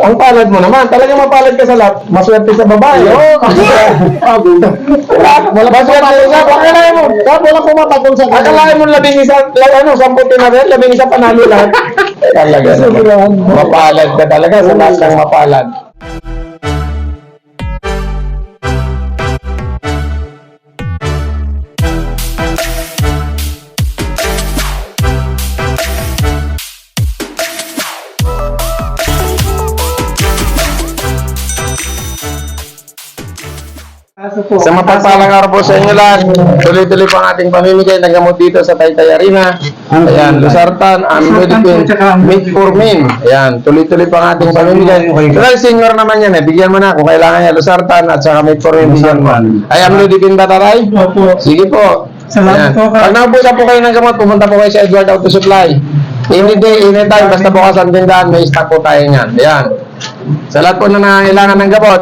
Ang palad mo naman, talagang mapalad ka sa lahat. Maswerte sa babae. Oo, wala ba siya talaga? Akalain mo, wala pumapatong sa kanya. Akalain mo 11, 10 na rin, 11 panalo lahat. Talaga naman. Mapalad ka talaga sa lahat ng mapalad. Sa mapagpalang araw po sa inyo lahat, tuloy-tuloy po ang ating pamimigay ng gamot dito sa Taytay Arena. Ayan, Losartan, Amlodipine, Metformin. Ayan, tuloy-tuloy po ang ating pamimigay. Dahil senior naman yan bigyan mo na kung kailangan niya Losartan at saka Metformin, bigyan mo. Ay, Amlodipine ba taray? Sige po. Salamat po. Pag nabusa po kayo ng gamot, pumunta po kayo sa Edward Auto Supply. Any day, anytime, basta bukas ang tindahan, may stock po tayo niyan. Ayan. Sa lahat po na nangangailangan ng gamot,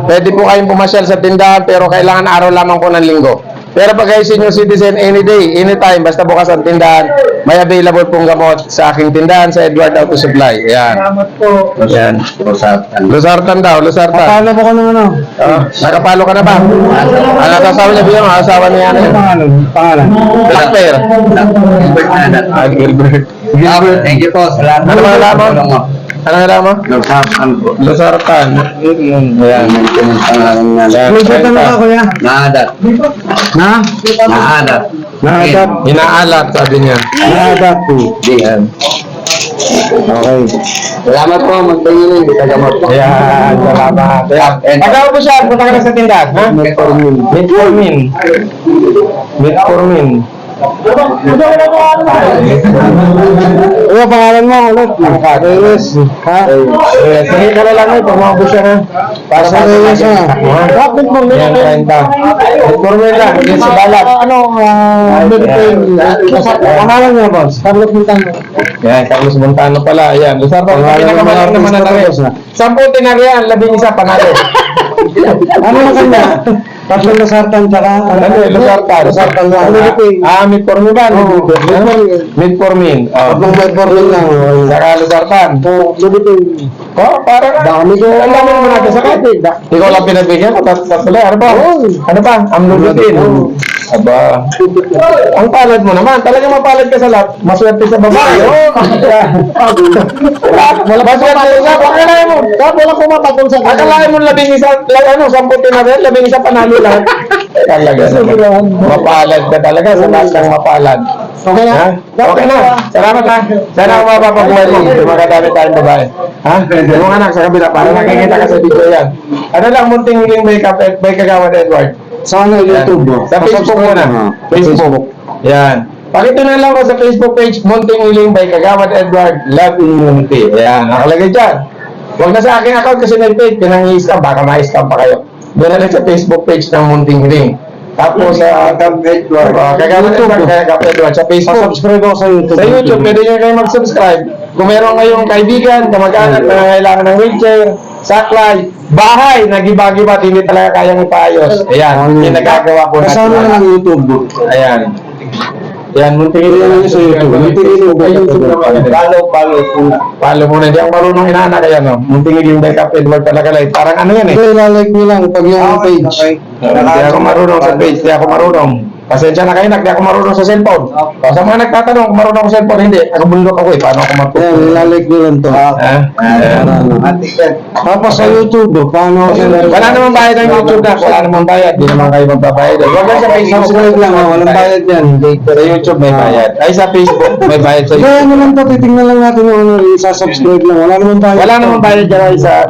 pwede po kayong pumasyal sa tindahan, pero kailangan araw lamang po ng linggo. Pero pag kayo senior citizen, any day, anytime, basta bukas ang tindahan, may available pong gamot sa aking tindahan sa Edward Auto Supply. Ayan. Salamat po. Ayan. Losartan daw, Losartan. Pakalo po ko ng ano? Nakapalo ka na ba? Ano asawa niya bilang? Asawa niya ano? Pangalan. Blackbear. Gilbert. Gilbert, thank you po. Salamat. Ano mga alam mo? Ano nga mo? Losartan po. Losartan. Ayan. Losartan na ka, kuya? Naadat. Na? Naadat. Naadat. Inaalat, sabi niya. Naadat po. Diyan. Okay. Salamat po, magpanginin sa gamot. Ayan, salamat. Ayan. Pagkaw po siya, punta ka na sa tindahan, ha? Metformin. Metformin. Metformin. Ano pangalan mo ulit? Reyes. Ha? Sige ka na lang eh, pumako siya na. Para sa Reyes ha? Bakit mo Yan, 30? Metformin lang, hindi sa balat. Pangalan niya, boss? Carlos Montano. Yan, Carlos Montano pala. Ayan, Losartan. Pinakamalang naman na tayo. 10 tinarian, 11 panalo. Ano na kanya? Tatlong Losartan, tsaka Ano, Losartan. Losartan lang. Metformin ba? Metformin. Tatlong Metformin lang. Saka Losartan. Lulipin. Oh, parang Dami ko. Ang dami mo natin sa kapit. Ikaw lang pinabigyan ko. Tatlo. Ano ba? Ano ba? Amlodipine. Aba. Ang palad mo naman. Talagang mapalad ka sa lahat. Maswerte sa babae. Wala ba siya talaga? Akalain mo. Wala pumapatong sa kanya. Akalain mo 11, 10 na rin. 11 panalo lahat. Talaga naman. Mapalad ka talaga sa lahat ng mapalad. Okay na? Ha? Okay na. Salamat ha. Sana ako mapapabuhay mo. Magkadami tayong babae. Ha? Yung anak sa kabila. Para nakikita ka sa video yan. Ano lang, munting huling may kagawad Edward. Sana YouTube mo. Sa Facebook muna. Facebook. Yan. Pakita na lang ko sa Facebook page, Munting Hiling by Kagawad Edward Love Immunity. Ayan, nakalagay dyan. Huwag na sa aking account kasi may page, pinang-i-scam, baka ma-scam pa kayo. Doon na lang sa Facebook page ng Munting Hiling. Tapos sa Kagawad Edward sa Facebook. Subscribe ako sa YouTube. Sa YouTube, pwede nyo kayo mag-subscribe. Kung meron kayong kaibigan, kamag-anak na nangangailangan ng wheelchair, saklay, bahay, nagiba-giba, hindi talaga kayang ipaayos. Ayan, yung nagagawa ko Kasama na lang YouTube. Ayan. Yan, muntik ito lang sa YouTube. Muntik ito sa YouTube. Follow muna. Hindi ako marunong inaanak kaya, no? Muntik yung backup Edward talaga lang. Parang ano yan eh. Ito ilalike nyo lang pag yung page. Hindi ako marunong sa page. Hindi ako marunong. Pasensya na kayo, hindi ako marunong sa cellphone. Sa mga nagtatanong kung marunong ako sa cellphone, hindi. Ako bundok ako eh. Paano ako Ayan, matuto? ilalike nyo lang to. Tapos sa YouTube, paano? Wala namang bayad ng YouTube na. Wala namang bayad. Hindi naman kayo magbabayad. Huwag lang sa Facebook. Subscribe lang, walang bayad yan. Sa YouTube may bayad. Ay, sa Facebook may bayad sa YouTube. Kaya naman to, titignan lang natin yung ano, isa-subscribe lang. Wala naman bayad. Wala namang bayad dyan ay sa...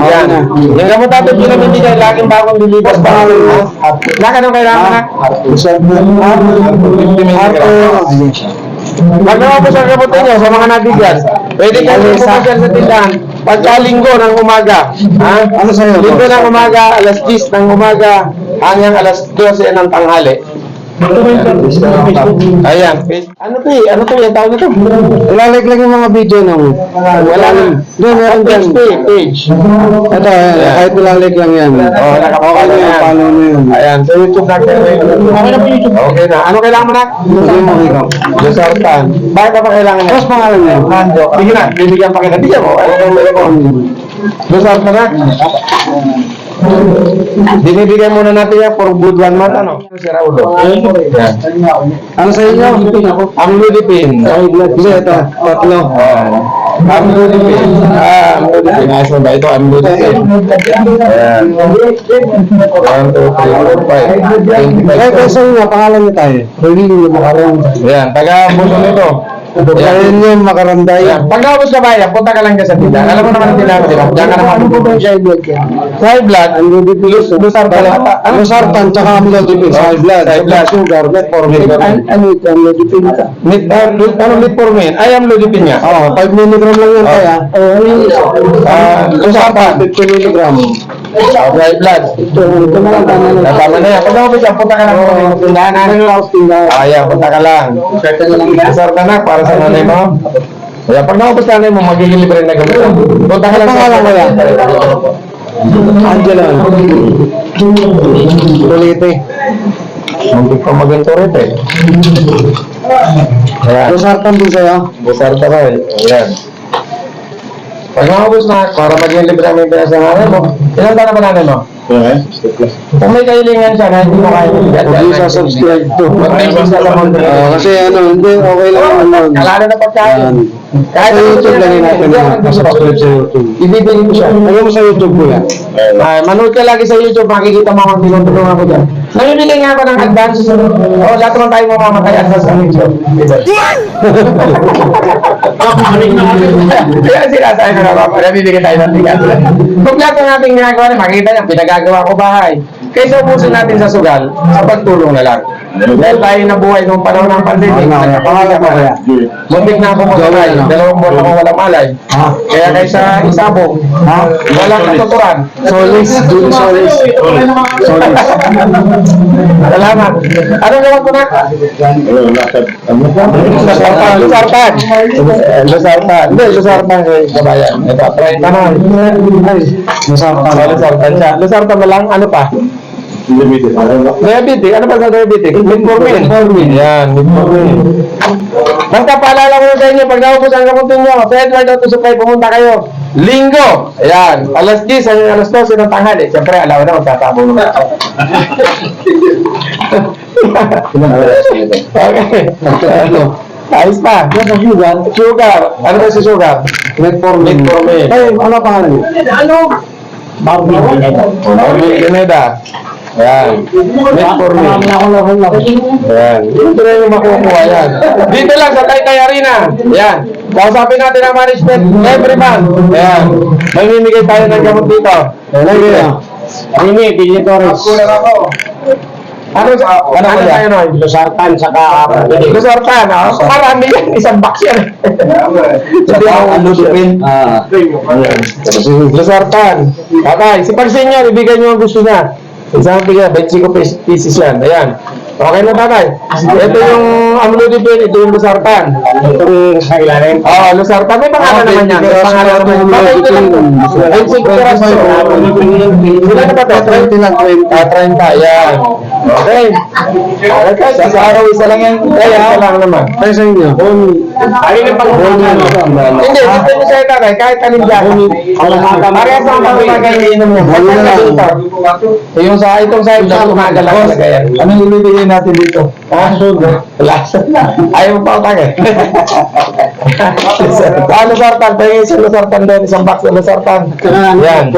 Yan. Yung gamot natin pinamimigay, laging bagong lilipas pa. Wala ka nung kailangan na. Pag naman po sa gamot ninyo, sa mga nabigyan, pwede kayo pumasal sa tindahan pagka linggo ng umaga. Ha? Ano sa'yo? Linggo ng umaga, alas 10 ng umaga, hanggang alas 12 ng tanghali. Ayan. Ano to eh? Ano to yung tawag nito? Ilalike lang yung mga video nung Wala na. Doon, meron dyan. Page. Ito, kahit ilalike lang yan. Oh, nakapoka na yan. Paano na yun? Ayan, sa YouTube natin. Okay na po YouTube. Okay na. Ano kailangan mo na? Hindi mo ikaw. Luzartan. Bakit ka pa kailangan niya? Tapos pangalan niya. Nando. Sige na, bibigyan pa kita. Bigyan mo. Ano kang meron mo? Luzartan na. Binibigyan muna natin yan for good 1 month. Ano? Si Raulo. Yan. Ano sa inyo? Amlodipine. Hindi, ito. Tatlo. Amlodipine. Amlodipine. Ayos mo ba ito? Amlodipine. Ayan. 1, 2, 3, 4, 5. 25. Eh, sa inyo, pangalan niyo tayo. Hindi niyo makaroon. Ayan, taga-buto nito. Ayun yung makaranday. Ayan, pag naubos ka ba yan, punta ka lang dyan sa tindahan. Alam mo naman ang tindahan, di ba? Diyan ka naman. High blood, Luzartan. Luzartan, tsaka amlodipine. High blood. High blood. Sugar, metformin. Ano ito, amlodipine ka? Metformin. Ay, amlodipine nga. Oo, 5 milligram lang yan kaya. Luzartan. 50 milligram. High blood. Ito na lang tama na. Tama na yan. Pag naubos yan, punta ka lang sa tindahan. Ayan, punta ka lang. Luzartan na, para sa nanay mo. Ayan, pag naubos ka nanay mo, magiging libre na gamit. Punta ka lang sa Pangalan ko yan. Angela. Kulite. Hindi pa maganto rin eh. Ayan. Luzartan din sa'yo. Luzartan ka eh. Ayan. Pag naubos na, para maging libre ang may sa nanay mo, ilan taon na ba nanay mo? Kung may kahilingan siya na hindi mo kaya bigyan. Huwag sa subscribe to. Mag-message na lang mo. Kasi ano, hindi, okay lang naman. Kalala na pagkain. Kahit Sa YouTube lagay natin na subscribe sa YouTube. Ibibigay ko siya. Lagay mo sa YouTube ko yan. Ay, manood ka lagi sa YouTube, makikita mo kung tinutulungan ko dyan. Namimili nga ako ng advances. Oo, lahat naman tayo mamamatay advance sa YouTube. Kaya sinasabi ko na ba, namibigay tayo ng tigas. Kung lahat ng ating ginagawa na, makikita niya, pinagagawa ko bahay. Kaysa ubusin natin sa sugal, sa pagtulong na lang. Dahil tayo nabuhay nung panahon ng pandemic, Pangalan ko kaya. muntik na ako magkakay, 2 buwan ako walang malay. Kaya kaysa isabong, walang katuturan. Solis, Julie Solis. Solis. Salamat. Anong gawin ko na? Luzartan. Luzartan. Luzartan. Hindi, Luzartan kay kabayan. Ito, try naman. Luzartan. Luzartan siya. Luzartan na lang, ano pa? Diabetes. Ano ba sa diabetes? Metformin. Yan, metformin. Magpapaalala ko na sa inyo, pag naubos ang gamutin nyo, sa Edward Auto Supply, pumunta kayo. Linggo. Ayan. Alas 10, hanggang alas 12 ng tanghali. Siyempre, alam na, magtatabo naman. Okay. Ayos pa. Sugar. Sugar. Ano ba si sugar? Metformin. Metformin. Ay, ano pangalan niyo? Barbie Pineda. Ayan. Metformin. Ayan. Dito na yung makukuha yan. Dito lang sa Taytay Arena. Ayan. Kausapin natin ang management every month. Ayan. Mamimigay tayo ng gamot dito. Ayan. Mimi, Pili Torres. Ano tayo nun? Luzartan, saka Luzartan, oh. Marami yan. Isang box yan. Sabi ako, Luzartan. Luzartan. Tatay, si Pag-Senior, ibigay niyo ang gusto niya. Isang bigay, 25 pieces yan. Ayan. Okay na tatay. Ito yung amlodipine, ito yung Luzartan. itong sa ilalim. Oo, Luzartan. May pangalan naman yan. May pangalan naman yan. Bakit ito lang? 25 peras. Sila na ba ito? 20 lang, 20. 30, yan. Okay. Okay, sa araw isa lang yan. Kaya, isa lang naman. Ay, sa inyo. Ayun yung pag-ulan. Hindi, dito nyo sa'yo tatay, kahit kanin dyan. Parehas ang pag-umaga yung inom niya. Yung sa itong sa ito, umaga lang talaga yan. Anong ibibigay natin dito? Lasa. Ayaw mo pa utang eh. Luzartan, pahingin sa Luzartan doon, isang box na Luzartan. Yan.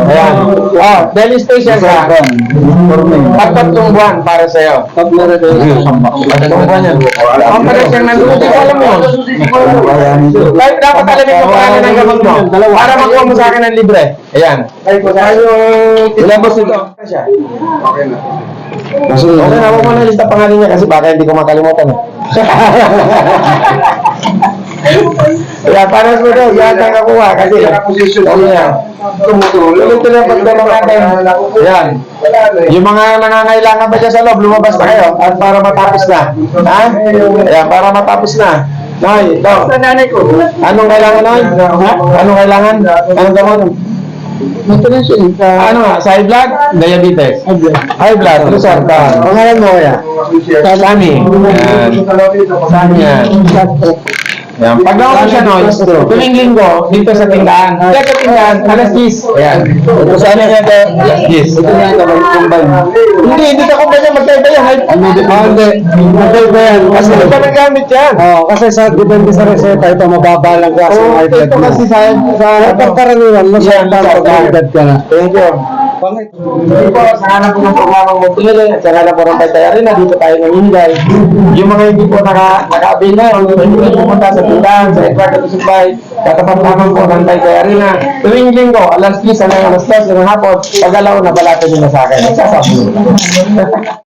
Ayan. Oh, Delhi Station ka. Pagtatlong buwan para sa'yo. Pagtatlong buwan yan. Ang pala siyang nandun, hindi ko alam mo. Dapat alamin mo kung ano ng gamot mo. Para makuha mo sa akin ng libre. Ayan. Ilan boss ito? Okay na. Okay na, huwag mo na lista pangalan niya kasi baka hindi ko makalimutan. Kaya panas mo daw, yan ang nakuha kasi ano yan. Tuloy-tuloy ang pagdamang natin. Yan. Yung mga nangangailangan pa dyan sa loob, lumabas na kayo at para matapos na. Ha? Ayan, para matapos na. Noy, ito. Anong kailangan, Noy? Ha? Anong kailangan? Anong gamot? Ano nga? Sa high blood? Diabetes? High blood, Losartan. Pangalan mo kaya? Sani. Yan. Sani yan. Yan. Pag nakuha siya, Noy, tuwing linggo, dito sa tindahan. Kaya sa tindahan, alas 10. Ayan. Kung saan niya ito? Alas 10. Ito na ito, kumbay. Hindi ka kumpanya, magkaiba yan. Hindi. Magkaiba yan. Kasi hindi ka nagamit yan. Kasi depende sa reseta, ito mababa lang ka sa high blood Ito mo. kasi sa Pagkaraniwan, mas Yan, pag high blood ka na. Thank you. Hindi po, sa hanap po ng programang Multilili at sa hanap po ng Taytayarin na dito tayo nanginigay. Yung mga hindi po naka-avail na, yung hindi po pumunta sa tindahan, sa Edward at Subay, katapat lamang po ng Taytayarin na tuwing linggo, alas 10 hanggang alas 3 ng hapon, pag-alaw na balatan nyo na sa akin. Sasabi nyo.